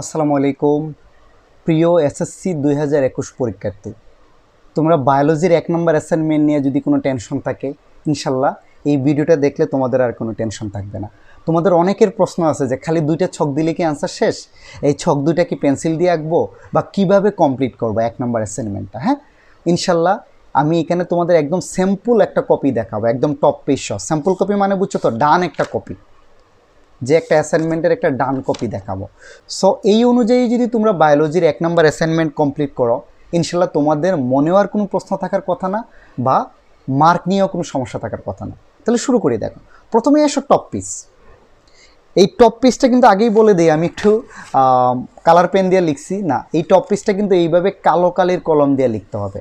আসসালামু আলাইকুম প্রিয় এসএসসি 2021 পরীক্ষার্থী, তোমরা বায়োলজির 1 নম্বর অ্যাসাইনমেন্ট নিয়ে যদি কোনো টেনশন থাকে, ইনশাল্লাহ এই ভিডিওটা দেখলে তোমাদের আর কোনো টেনশন থাকবে না। তোমাদের অনেকের প্রশ্ন আছে যে খালি 2টা ছক দিলে কি আনসার শেষ? এই ছক 2টা কি পেন্সিল দিয়ে আঁকবো বা কিভাবে কমপ্লিট করবো 1 নম্বর অ্যাসাইনমেন্টটা? হ্যাঁ, ইনশাল্লাহ আমি এখানে তোমাদের একদম স্যাম্পল একটা কপি দেখাবো, একদম টপ পেজ সহ। স্যাম্পল কপি মানে বুঝছো তো, ডান একটা কপি, যে একটা অ্যাসাইনমেন্টের একটা ডান কপি দেখাবো। সো এই অনুযায়ী যদি তোমরা বায়োলজির 1 নম্বর অ্যাসাইনমেন্ট কমপ্লিট করো, ইনশাল্লাহ তোমাদের মনেও আর কোনো প্রশ্ন থাকার কথা না বা মার্ক নিয়েও কোনো সমস্যা থাকার কথা না। তাহলে শুরু করি। দেখো, প্রথমে এসো টপ পিস। এই টপ পিসটা কিন্তু আগেই বলে দিই, আমি একটু কালার পেন দিয়ে লিখছি না। এই টপ পিসটা কিন্তু এইভাবে কালো কালির কলম দিয়ে লিখতে হবে।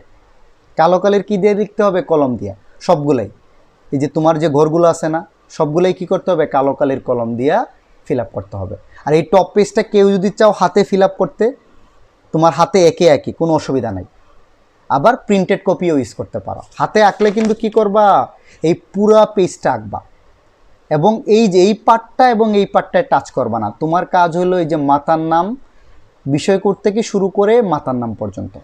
কালো কালির কী দিয়ে লিখতে হবে? কলম দিয়ে, সবগুলাই। এই যে তোমার যে ঘরগুলো আছে না, সবগুলোই কী করতে হবে? কালো কালির কলম দিয়া ফিল আপ করতে হবে। আর এই টপ পেজটা কেউ যদি চাও হাতে ফিল আপ করতে, তোমার হাতে একে একই, কোনো অসুবিধা নাই। আবার প্রিন্টেড কপিও ইউজ করতে পারো। হাতে আঁকলে কিন্তু কি করবা? এই পুরা পেজটা আঁকবা এবং এই যে এই পার্টটা এবং এই পার্টটায় টাচ করবা না। তোমার কাজ হলো এই যে মাতার নাম, বিষয় কোড থেকে শুরু করে মাতার নাম পর্যন্ত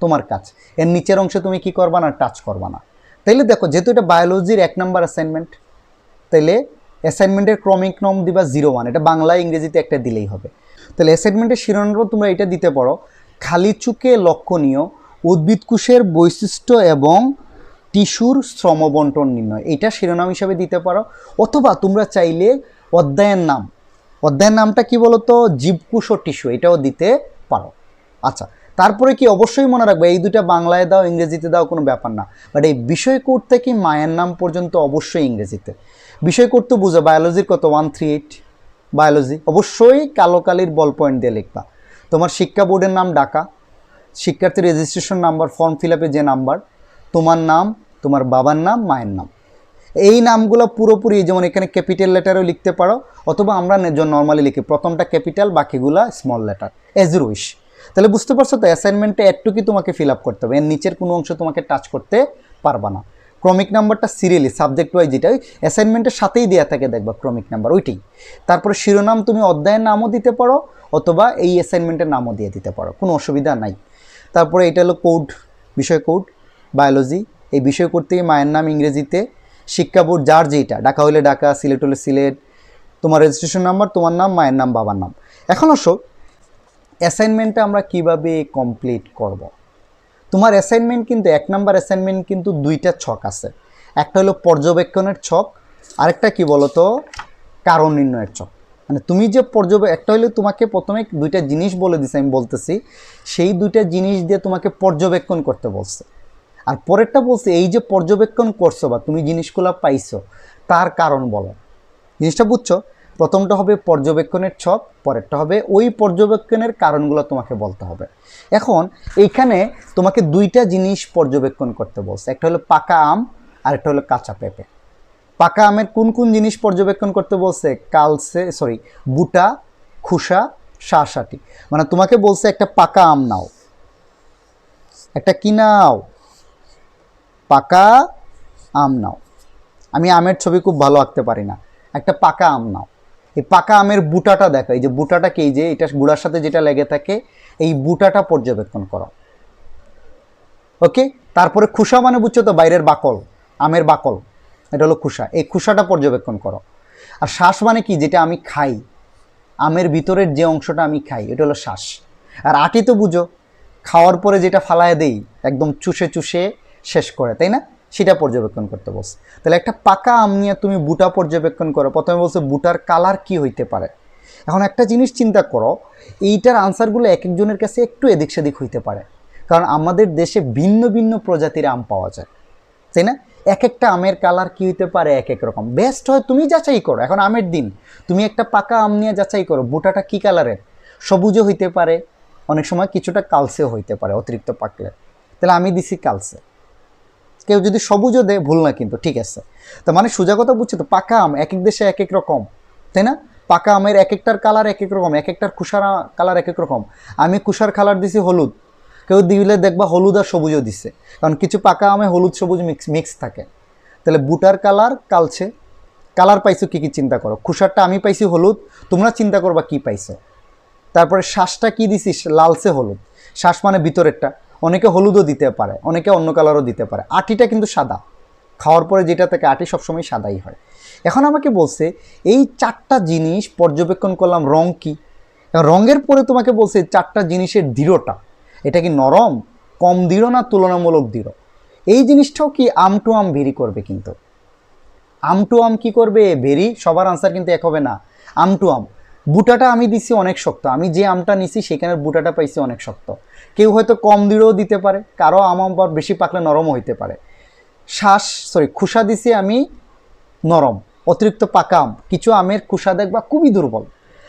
তোমার কাজ। এর নিচের অংশে তুমি কি করবা না? টাচ করবা না। তাইলে দেখো, যেহেতু এটা বায়োলজির 1 নম্বর অ্যাসাইনমেন্ট, তাইলে অ্যাসাইনমেন্টের ক্রমিক নং দিবা 01। এটা বাংলা ইংরেজিতে একটা দিলেই হবে। তাহলে অ্যাসাইনমেন্টের শিরোনাম তোমরা এটা দিতে পারো, খালি চুকে লক্ষণীয় উদ্ভিদকোষের বৈশিষ্ট্য এবং টিস্যুর শ্রমবন্টন নির্ণয়, এটা শিরোনাম হিসাবে দিতে পারো। অথবা তোমরা চাইলে অধ্যায়ের নামটা কি বলো তো? জীবকোষ ও টিস্যু, এটাও দিতে পারো। আচ্ছা, তারপরে কি অবশ্যই মনে রাখবে, এই দুটা বাংলায় দাও ইংরেজিতে দাও কোনো ব্যাপার না, বাট এই বিষয় কোড থেকে মায়ের নাম পর্যন্ত অবশ্যই ইংরেজিতে। বিষয় কোড তো বুঝো, বায়োলজির কত? 138 বায়োলজি। অবশ্যই কালো কালির বল পয়েন্ট দিয়ে লিখবা। তোমার শিক্ষা বোর্ডের নাম ঢাকা, শিক্ষার্থীর রেজিস্ট্রেশন নাম্বার, ফর্ম ফিল আপে যে নাম্বার, তোমার নাম, তোমার বাবার নাম, মায়ের নাম, এই নামগুলো পুরোপুরি, যেমন এখানে ক্যাপিটাল লেটারও লিখতে পারো, অথবা আমরা নর্মালি লিখি প্রথমটা ক্যাপিটাল, বাকিগুলা small letter, as you wish. তাহলে বুঝতে পারছো তো, অ্যাসাইনমেন্টে এটুকুই তোমাকে ফিল আপ করতে হবে, এর নিচের কোনো অংশ তোমাকে টাচ করতে পারবা না। ক্রমিক নাম্বারটা সিরিয়ালি সাবজেক্ট ওয়াইজ, যেটা ওই অ্যাসাইনমেন্টের সাথেই দেওয়া থাকে দেখবা ক্রমিক নাম্বার, ওইটাই। তারপরে শিরোনাম তুমি অধ্যায়ের নামও দিতে পারো, অথবা এই অ্যাসাইনমেন্টের নামও দিয়ে দিতে পারো, কোনো অসুবিধা নাই। তারপরে এটা হলো কোড, বিষয় কোড বায়োলজি। এই বিষয় কোড থেকে মায়ের নাম ইংরেজিতে, শিক্ষা বোর্ড যার যেটা, ঢাকা হলে ঢাকা, সিলেট হলে সিলেট, তোমার রেজিস্ট্রেশন নাম্বার, তোমার নাম, মায়ের নাম, বাবার নাম। এখন আসো অ্যাসাইনমেন্টটা আমরা কিভাবে কমপ্লিট করব। তোমার অ্যাসাইনমেন্ট কিন্তু 1 নম্বর অ্যাসাইনমেন্ট কিন্তু 2টা ছক আছে। একটা হলো পর্যবেক্ষণের ছক, আরেকটা কি বলতো? কারণ নির্ণয়ের ছক। মানে তুমি যে একটা হলে তোমাকে প্রথমে 2টা জিনিস বলে দিছে, আমি বলতেছি, সেই 2টা জিনিস দিয়ে তোমাকে পর্যবেক্ষণ করতে বলছে। আর পরেরটা বলছে, এই যে পর্যবেক্ষণ করছো বা তুমি জিনিসগুলো পাইছো, তার কারণ বলো। জিনিসটা বুঝছো? প্রথমটা হবে পর্যবেক্ষণের ছক, পরেরটা হবে ওই পর্যবেক্ষণের কারণগুলো তোমাকে বলতে হবে। এখন এইখানে তোমাকে 2টা জিনিস পর্যবেক্ষণ করতে বলছে, একটা হলো পাকা আম আর একটা হলো কাঁচা পেঁপে। পাকা আমের কোন কোন জিনিস পর্যবেক্ষণ করতে বলছে? বুটা, খোসা, শাঁসাটি। মানে তোমাকে বলছে একটা পাকা আম নাও, একটা কি নাও? পাকা আম নাও। আমি আমের ছবি খুব ভালো আঁকতে পারি না, একটা পাকা আম নাও। এই পাকা আমের বুটাটা দেখো, এই যে বুটাটাকে, এই যে এটা গুড়ার সাথে যেটা লেগে থাকে, এই বুটাটা পর্যবেক্ষণ করো। ওকে, তারপরে খোসা মানে বুঝছো তো, বাইরের বাকল, আমের বাকল, এটা হলো খোসা, এই খোসাটা পর্যবেক্ষণ করো। আর শ্বাস মানে কি? যেটা আমি খাই, আমের ভিতরের যে অংশটা আমি খাই, এটা হলো শ্বাস। আর আটি তো বুঝো, খাওয়ার পরে যেটা ফালায় দেই, একদম চুষে চুষে শেষ করে, তাই না? সেটা পর্যবেক্ষণ করতে বলছে। তাহলে একটা পাকা আম নিয়ে তুমি বুটা পর্যবেক্ষণ করো। প্রথমে বলছে বুটার কালার কি হইতে পারে। এখন একটা জিনিস চিন্তা করো, এইটার আনসারগুলো এক একজনের কাছে একটু এদিক সেদিক হইতে পারে, কারণ আমাদের দেশে ভিন্ন ভিন্ন প্রজাতির আম পাওয়া যায়, তাই না? এক একটা আমের কালার কি হইতে পারে এক এক রকম। বেস্ট হয় তুমি যাচাই করো, এখন আমের দিন, তুমি একটা পাকা আম নিয়ে যাচাই করো বুটাটা কি কালারের। সবুজও হইতে পারে, অনেক সময় কিছুটা কালসেও হইতে পারে অতিরিক্ত পাকলে। তাহলে আমি দিছি কালসে, কেউ যদি সবুজও দেয় ভুল না কিন্তু, ঠিক আছে। তো মানে সোজা কথা বুঝছো তো, পাকা আম এক এক দেশে এক এক রকম, তাই না? পাকা আমের এক একটার কালার এক এক রকম, এক একটার কুষার কালার এক এক রকম। আমি কুষার কালার দিছি হলুদ, কেউ দিলে দেখবা হলুদ আর সবুজও দিছে, কারণ কিছু পাকা আমে হলুদ সবুজ মিক্স থাকে। তাহলে বুটার কালার কালছে, কালার পাইছো কি কি চিন্তা করো। খুসারটা আমি পাইছি হলুদ, তোমরা চিন্তা করবা কি পাইছো। তারপরে শ্বাসটা কি দিছিস, লালচে হলুদ, শ্বাস মানে ভিতরেরটা, অনেকে হলুদও দিতে পারে, অনেকে অন্য কালারও দিতে পারে। আটিটা কিন্তু সাদা, খাওয়ার পরে যেটা থেকে আটি সবসময় সাদাই হয়। এখন আমাকে বলছে এই 4টা জিনিস পর্যবেক্ষণ করলাম, রং কি, রঙের পরে তোমাকে বলছে 4টা জিনিসের দৃঢ়টা, এটা কি নরম, কম দৃঢ় না তুলনামূলক দৃঢ়। এই জিনিসটাও কি আম টু আম ভেরি করবে, কিন্তু আম টু আম কি করবে, ভেরি, সবার আনসার কিন্তু এক হবে না। আম টু আম, বুটাটা আমি দিছি অনেক শক্ত, আমি যে আমটা নিছি সেখানের বুটাটা পাইছি অনেক শক্ত, কেউ হয়তো কম দৃঢ়ও দিতে পারে, কারো আম আবার বেশি পাকলে নরমও হইতে পারে। খোসা দিছি আমি নরম, অতিরিক্ত পাকা আম, কিছু আমের খোসা দেখবা খুবই দুর্বল,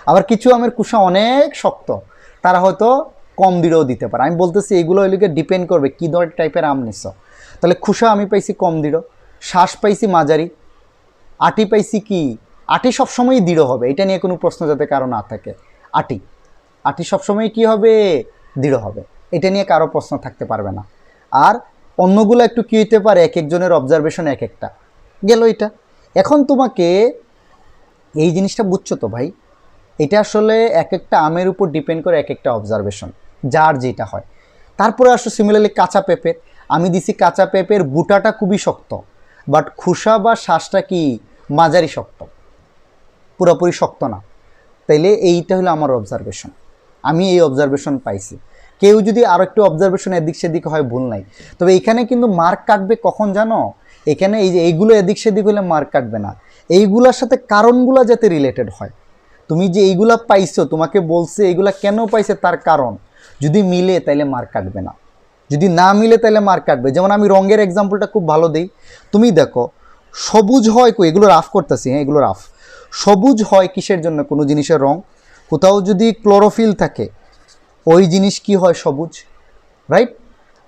আবার কিছু আমের খোসা অনেক শক্ত, তারা হয়তো কম দৃঢ়ও দিতে পারে। আমি বলতেছি এগুলো এগুলোকে ডিপেন্ড করবে কী ধরনের টাইপের আম নিছ। তাহলে খোসা আমি পাইছি কম দৃঢ়, শ্বাস পাইছি মাঝারি, আটি পাইছি কি, আটি সবসময়ই দৃঢ় হবে, এটা নিয়ে কোনো প্রশ্ন যাতে কারো না থাকে। আটি আটি সবসময় কি হবে, দৃঢ় হবে, এটা নিয়ে কারো প্রশ্ন থাকতে পারবে না। আর অন্যগুলো একটু কী হইতে পারে, এক একজনের অবজারভেশন এক একটা গেল এটা। এখন তোমাকে এই জিনিসটা বুঝছো তো ভাই, এটা আসলে এক একটা আমের উপর ডিপেন্ড করে এক একটা অবজারভেশন, যার যেটা হয়। তারপরে আসো সিমিলারলি কাঁচা পেঁপের, আমি দিছি কাঁচা পেঁপের বুটাটা খুবই শক্ত, বাট খোসা বা শ্বাসটা কি মাঝারি শক্ত, পুরোপুরি শক্ত না। তাইলে এইটা হলো আমার অবজারভেশন, আমি এই অবজারভেশন পাইছি। কেউ যদি আরও একটু অবজারভেশন এদিক সেদিক হয় ভুল নাই, তবে এখানে কিন্তু মার্ক কাটবে কখন জানো, এখানে এই যে এইগুলো এদিক সেদিক হলে মার্ক কাটবে না, এইগুলোর সাথে কারণগুলো যাতে রিলেটেড হয়। তুমি যে এইগুলা পাইছো, তোমাকে বলছে এইগুলা কেন পাইছে তার কারণ যদি মিলে তাইলে মার্ক কাটবে না, যদি না মিলে তাইলে মার্ক কাটবে। যেমন আমি রঙের এক্সাম্পলটা খুব ভালো দিই, তুমি দেখো সবুজ হয় কই, এগুলো রাফ করতেছি, হ্যাঁ এগুলো রাফ। সবুজ হয় কিসের জন্য, কোনো জিনিসের রং, কোথাও যদি ক্লোরোফিল থাকে ওই জিনিস কি হয়, সবুজ, রাইট।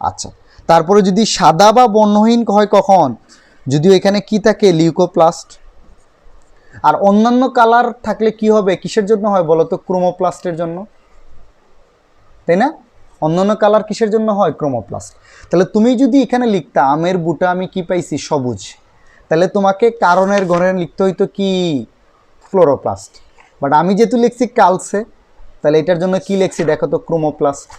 আচ্ছা, তারপরে যদি সাদা বা বর্ণহীন হয় কখন, যদি এখানে কি থাকে, লিউকোপ্লাস্ট। আর অন্যান্য কালার থাকলে কি হবে, কিসের জন্য হয় বলো তো, ক্রোমোপ্লাস্টের জন্য, তাই না? অন্যান্য কালার কিসের জন্য হয়, ক্রোমোপ্লাস্ট। তাহলে তুমি যদি এখানে লিখতা আমের বুটা আমি কি পাইছি, সবুজ, তাহলে তোমাকে কারণের ঘরে লিখতে হইতো কি, ক্লোরোপ্লাস্ট। বাট আমি যেহেতু লিখছি কালসে, তাহলে এটার জন্য কি লিখছি দেখো তো, ক্রোমোপ্লাস্ট।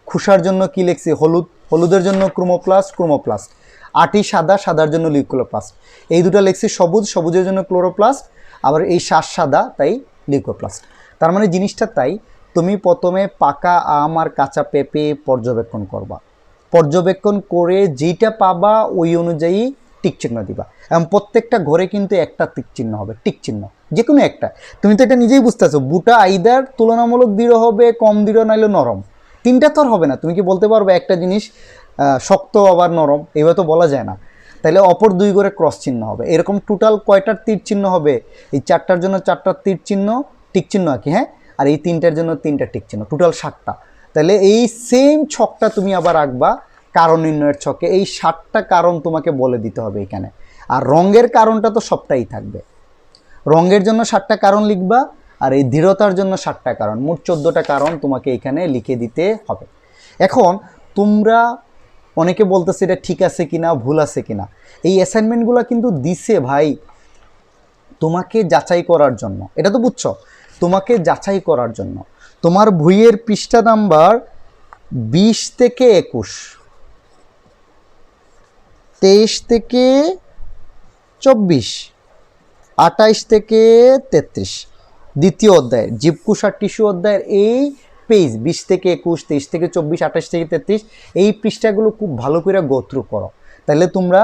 খোসার জন্য কি লিখছি, হলুদ, হলুদের জন্য ক্রোমোপ্লাস্ট। আটি সাদা, সাদার জন্য লিউকোপ্লাস্ট। এই দুটো লিখছি সবুজ, সবুজের জন্য ক্লোরোপ্লাস্ট, আবার এই শ্বাস সাদা তাই লিউকোপ্লাস্ট। তার মানে জিনিসটা তাই, তুমি প্রথমে পাকা আম আর কাঁচা পেঁপে পর্যবেক্ষণ করবা, পর্যবেক্ষণ করে যেইটা পাবা ওই অনুযায়ী টিক চিহ্ন দিবা, এবং প্রত্যেকটা ঘরে কিন্তু একটা টিক চিহ্ন হবে, টিক চিহ্ন যে কোনো একটা। তুমি তো এটা নিজেই বুঝতেছো, বুটা আইদার তুলনামূলক দৃঢ় হবে, কম দৃঢ়, নাইলে নরম, তিনটা তো আর হবে না। তুমি কি বলতে পারবে একটা জিনিস শক্ত আবার নরম, এভাবে তো বলা যায় না। তাহলে অপর দুই ঘরে ক্রস চিহ্ন হবে। এরকম টোটাল কয়টার তীর চিহ্ন হবে, এই 4টার জন্য 4টা তীর চিহ্ন, টিক চিহ্ন আর কি, হ্যাঁ, আর এই 3টার জন্য 3টা টিক চিহ্ন, টোটাল 7টা। তাহলে এই সেম ছকটা তুমি আবার আঁকবা কারণ নির্ণয়ের ছকে, এই 7টা কারণ তোমাকে বলে দিতে হবে এখানে। আর রঙের কারণটা তো সবটাই থাকবে, রঙের জন্য 7টা কারণ লিখবা, আর এই দৃঢ়তার জন্য 7টা কারণ, মোট 14টা কারণ তোমাকে এখানে লিখে দিতে হবে। এখন তোমরা অনেকে বলতেছে এটা ঠিক আছে কিনা, ভুল আছে কিনা। এই অ্যাসাইনমেন্টগুলো কিন্তু দিছে ভাই তোমাকে যাচাই করার জন্য, এটা তো বুঝছো, তোমাকে যাচাই করার জন্য। তোমার বইয়ের পৃষ্ঠা নাম্বার 20 থেকে 21, 23 থেকে 24, 28 থেকে 33, দ্বিতীয় অধ্যায়ের জীবকোষ আর টিস্যু অধ্যায়ের এই পেজ 20 থেকে 21, 23 থেকে 24, 28 থেকে 33, এই পৃষ্ঠাগুলো খুব ভালো করে গো থ্রু করো। তাহলে তোমরা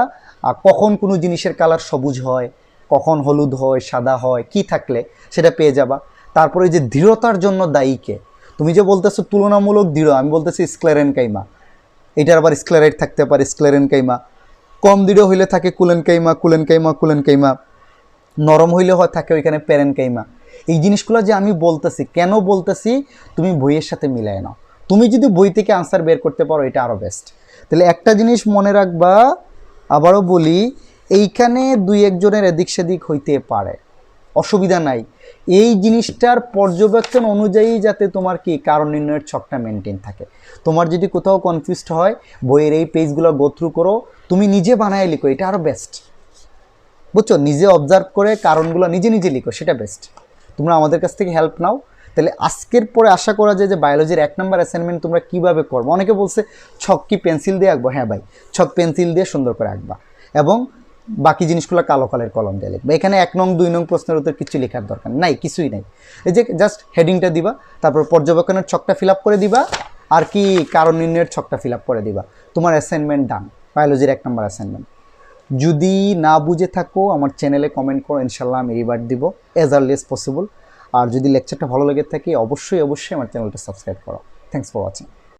কখন কোনো জিনিসের কালার সবুজ হয়, কখন হলুদ হয়, সাদা হয়, কি থাকলে সেটা পেয়ে যাবা। তারপরে যে দৃঢ়তার জন্য দায়ীকে, তুমি যে বলতেছো তুলনামূলক দৃঢ়, আমি বলতেছি স্ক্লেরেনকাইমা, এটার আবার স্ক্লেরাইড থাকতে পারে, স্ক্লেরেনকাইমা। কম দৃঢ় হইলে থাকে কুলেনকাইমা, নরম হইলে হয় থাকে ওইখানে প্যারেনকাইমা। এই জিনিসগুলো যে আমি বলতেছি, কেন বলতেছি, তুমি বইয়ের সাথে মিলায় নাও। তুমি যদি বই থেকে আনসার বের করতে পারো এটা আরও বেস্ট। তাহলে একটা জিনিস মনে রাখবা, আবারও বলি, এইখানে 2-1 জনের এদিক সেদিক হইতে পারে, অসুবিধা নাই। এই জিনিসটার পর্যবেক্ষণ অনুযায়ী যাতে তোমার কি কারণ নির্ণয়ের ছকটা মেনটেন থাকে। তোমার যদি কোথাও কনফিউজড হয়, বইয়ের এই পেজগুলো গো থ্রু করো, তুমি নিজে বানায় লিখো, এটা আরও বেস্ট, বুঝছো। নিজে অবজার্ভ করে কারণগুলো নিজে নিজে লিখো, সেটা বেস্ট। তোমরা আমাদের কাছ থেকে হেল্প নাও, তাহলে আজকের পরে আশা করা যায় যে বায়োলজির 1 নম্বর অ্যাসাইনমেন্ট তোমরা কীভাবে করবো। অনেকে বলছে ছক কি পেন্সিল দিয়ে আঁকবো, হ্যাঁ ভাই ছক পেন্সিল দিয়ে সুন্দর করে আঁকবা এবং বাকি জিনিসগুলো কালো কালের কলম দিয়ে লিখবা। এখানে 1 নং 2 নং প্রশ্নের উত্তর কিছু লেখার দরকার নাই, কিছুই নাই। এই যে জাস্ট হেডিংটা দিবা, তারপর পর্যবেক্ষণের ছকটা ফিল আপ করে দিবা, আর কি কারণ নির্ণয়ের ছকটা ফিল আপ করে দিবা, তোমার অ্যাসাইনমেন্ট ডান, বায়োলজির 1 নম্বর অ্যাসাইনমেন্ট। যদি না বুঝে থাকো আমার চ্যানেলে কমেন্ট করো, ইনশাল্লাহ আমি রিভার্ট দিব অ্যাজ আর্লি এজ পসিবল। আর যদি লেকচারটা ভালো লেগে থাকে অবশ্যই আমার চ্যানেলটা সাবস্ক্রাইব করো। Thanks for watching.